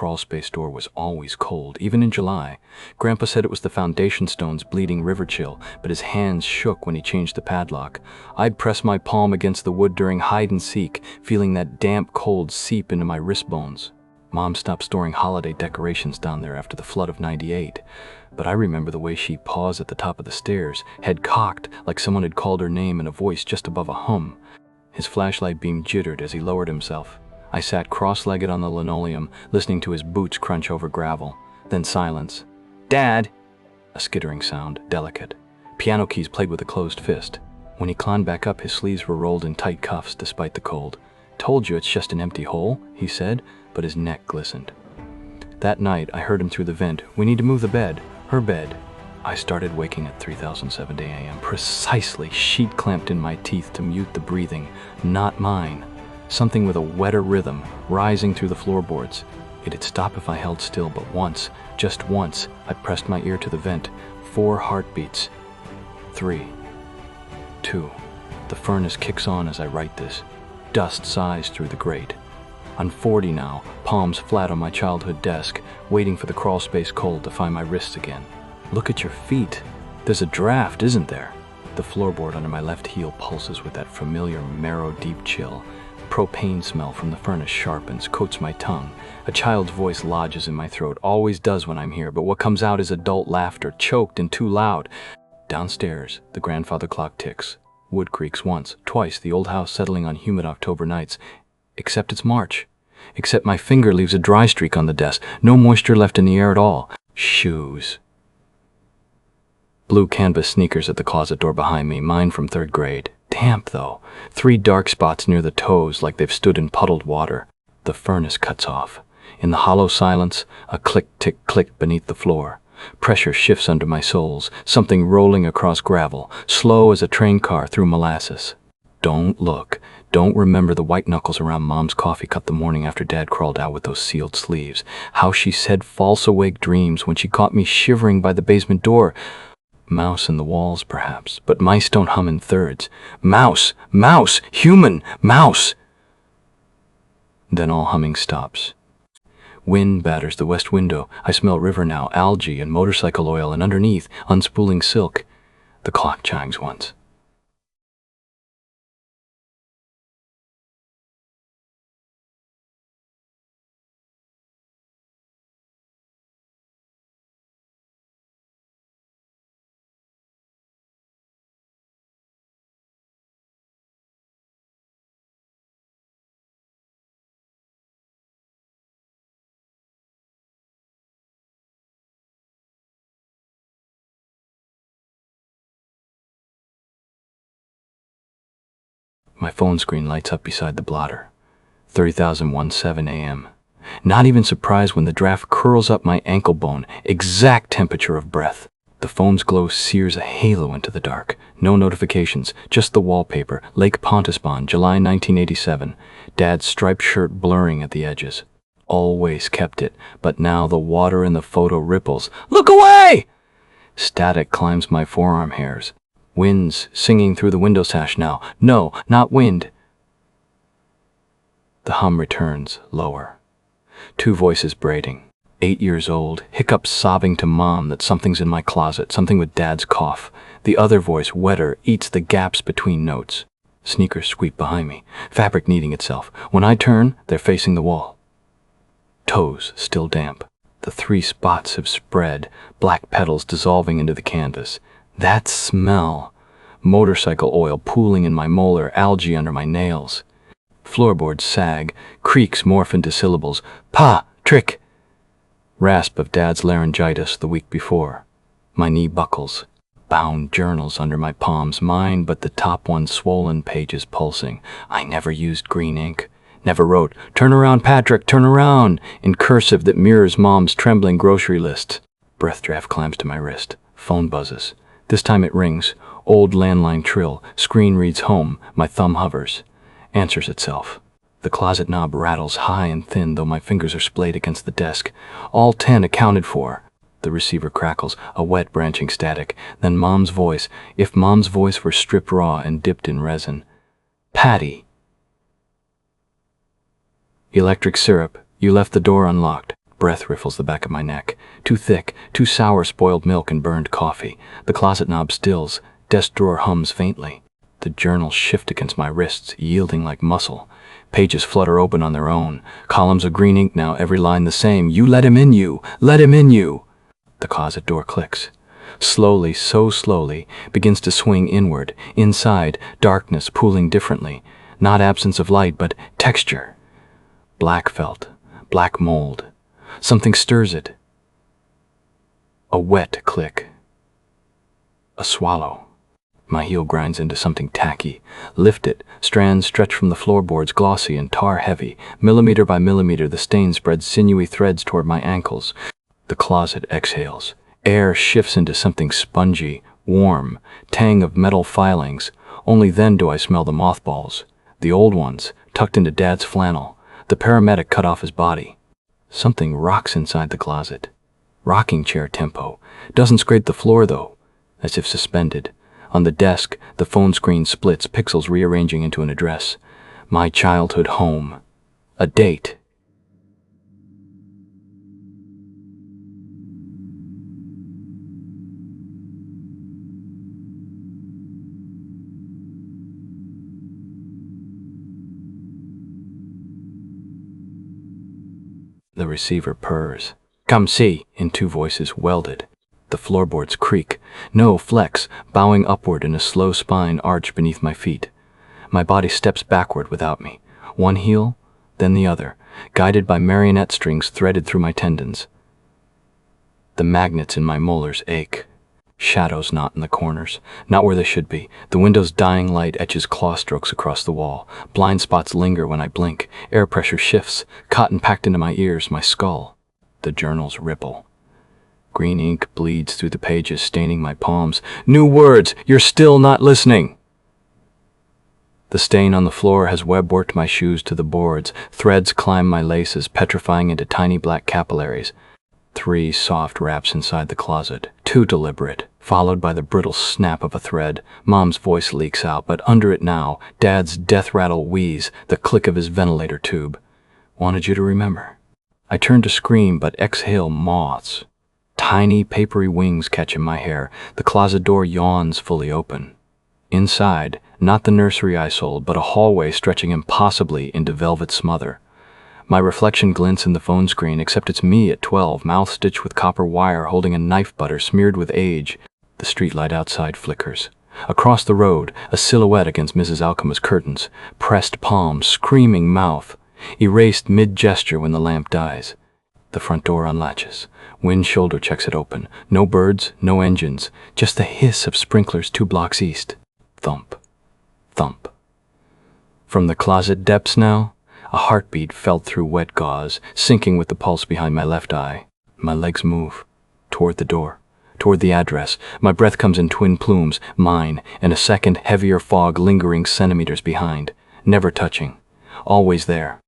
crawlspace door was always cold, even in July. Grandpa said it was the foundation stone's bleeding river chill, but his hands shook when he changed the padlock. I'd press my palm against the wood during hide and seek, feeling that damp cold seep into my wrist bones. Mom stopped storing holiday decorations down there after the flood of '98, but I remember the way she paused at the top of the stairs, head cocked like someone had called her name in a voice just above a hum. His flashlight beam jittered as he lowered himself. I sat cross-legged on the linoleum, listening to his boots crunch over gravel. Then silence. "Dad!" A skittering sound, delicate. Piano keys played with a closed fist. When he climbed back up, his sleeves were rolled in tight cuffs despite the cold. "Told you it's just an empty hole," he said, but his neck glistened. That night, I heard him through the vent. "We need to move the bed. Her bed." I started waking at 3070 a.m. Precisely, sheet clamped in my teeth to mute the breathing, not mine. Something with a wetter rhythm, rising through the floorboards. It'd stop if I held still, but once, just once, I pressed my ear to the vent. 4 heartbeats. 3. 2. The furnace kicks on as I write this. Dust sighs through the grate. I'm 40 now, palms flat on my childhood desk, waiting for the crawlspace cold to find my wrists again. Look at your feet. There's a draft, isn't there? The floorboard under my left heel pulses with that familiar marrow-deep chill. Propane smell from the furnace sharpens, coats my tongue. A child's voice lodges in my throat, always does when I'm here, but what comes out is adult laughter, choked and too loud. Downstairs, the grandfather clock ticks. Wood creaks once, twice, the old house settling on humid October nights. Except it's March. Except my finger leaves a dry streak on the desk. No moisture left in the air at all. Shoes. Blue canvas sneakers at the closet door behind me, mine from 3rd grade. Damp, though. 3 dark spots near the toes like they've stood in puddled water. The furnace cuts off. In the hollow silence, a click-tick-click beneath the floor. Pressure shifts under my soles, something rolling across gravel, slow as a train car through molasses. Don't look. Don't remember the white knuckles around Mom's coffee cup the morning after Dad crawled out with those sealed sleeves. How she said false awake dreams when she caught me shivering by the basement door. Mouse in the walls, perhaps, but mice don't hum in thirds. Mouse! Mouse! Human! Mouse! Then all humming stops. Wind batters the west window. I smell river now, algae and motorcycle oil, and underneath, unspooling silk. The clock chimes once. My phone screen lights up beside the blotter. 30,017 a.m. Not even surprised when the draft curls up my ankle bone, exact temperature of breath. The phone's glow sears a halo into the dark. No notifications, just the wallpaper. Lake Pontespan, July 1987. Dad's striped shirt blurring at the edges. Always kept it, but now the water in the photo ripples. Look away! Static climbs my forearm hairs. Wind's singing through the window sash now. No, not wind. The hum returns, lower. 2 voices braiding. 8 years old, hiccups sobbing to Mom that something's in my closet, something with Dad's cough. The other voice, wetter, eats the gaps between notes. Sneakers sweep behind me, fabric kneading itself. When I turn, they're facing the wall. Toes still damp. The 3 spots have spread, black petals dissolving into the canvas. That smell. Motorcycle oil pooling in my molar, algae under my nails. Floorboards sag, creaks morph into syllables. Pa! Trick! Rasp of Dad's laryngitis the week before. My knee buckles. Bound journals under my palms, mine but the top one swollen, pages pulsing. I never used green ink. Never wrote, "Turn around, Patrick, turn around," in cursive that mirrors Mom's trembling grocery list. Breath draft climbs to my wrist. Phone buzzes. This time it rings. Old landline trill. Screen reads home. My thumb hovers. Answers itself. The closet knob rattles high and thin, though my fingers are splayed against the desk. All 10 accounted for. The receiver crackles, a wet branching static. Then Mom's voice, if Mom's voice were stripped raw and dipped in resin. Patty. Electric syrup. You left the door unlocked. breath riffles the back of my neck. Too thick, too sour spoiled milk and burned coffee. The closet knob stills. Desk drawer hums faintly. The journals shift against my wrists, yielding like muscle. Pages flutter open on their own. Columns of green ink now, every line the same. You let him in, you! Let him in, you! The closet door clicks. Slowly, so slowly, begins to swing inward. Inside, darkness pooling differently. Not absence of light, but texture. Black felt, black mold. Something stirs it. A wet click. A swallow. My heel grinds into something tacky. Lift it. Strands stretch from the floorboards, glossy and tar-heavy. Millimeter by millimeter, the stain spreads sinewy threads toward my ankles. The closet exhales. Air shifts into something spongy, warm, tang of metal filings. Only then do I smell the mothballs. The old ones, tucked into Dad's flannel. The paramedic cut off his body. Something rocks inside the closet. Rocking chair tempo. Doesn't scrape the floor, though, as if suspended. On the desk, the phone screen splits, pixels rearranging into an address. My childhood home. A date. The receiver purrs. Come see, in two voices welded. The floorboards creak. No flex, bowing upward in a slow spine arch beneath my feet. My body steps backward without me. One heel, then the other, guided by marionette strings threaded through my tendons. The magnets in my molars ache. Shadows not in the corners, not where they should be. The window's dying light etches claw strokes across the wall. Blind spots linger when I blink. Air pressure shifts, cotton packed into my ears, my skull. The journals ripple. Green ink bleeds through the pages, staining my palms. New words! You're still not listening! The stain on the floor has web-worked my shoes to the boards. Threads climb my laces, petrifying into tiny black capillaries. 3 soft raps inside the closet, 2 deliberate, followed by the brittle snap of a thread. Mom's voice leaks out, but under it now, Dad's death-rattle wheeze, the click of his ventilator tube. Wanted you to remember. I turn to scream, but exhale moths. Tiny, papery wings catch in my hair. The closet door yawns fully open. Inside, not the nursery I sold, but a hallway stretching impossibly into velvet smother. My reflection glints in the phone screen, except it's me at 12, mouth stitched with copper wire, holding a knife butter smeared with age. The streetlight outside flickers. Across the road, a silhouette against Mrs. Alchema's curtains. Pressed palm, screaming mouth. Erased mid-gesture when the lamp dies. The front door unlatches. Wind shoulder checks it open. No birds, no engines, just the hiss of sprinklers 2 blocks east. Thump. Thump. From the closet depths now, a heartbeat felt through wet gauze, sinking with the pulse behind my left eye. My legs move. Toward the door. Toward the address. My breath comes in twin plumes, mine, and a second, heavier fog lingering centimeters behind. Never touching. Always there.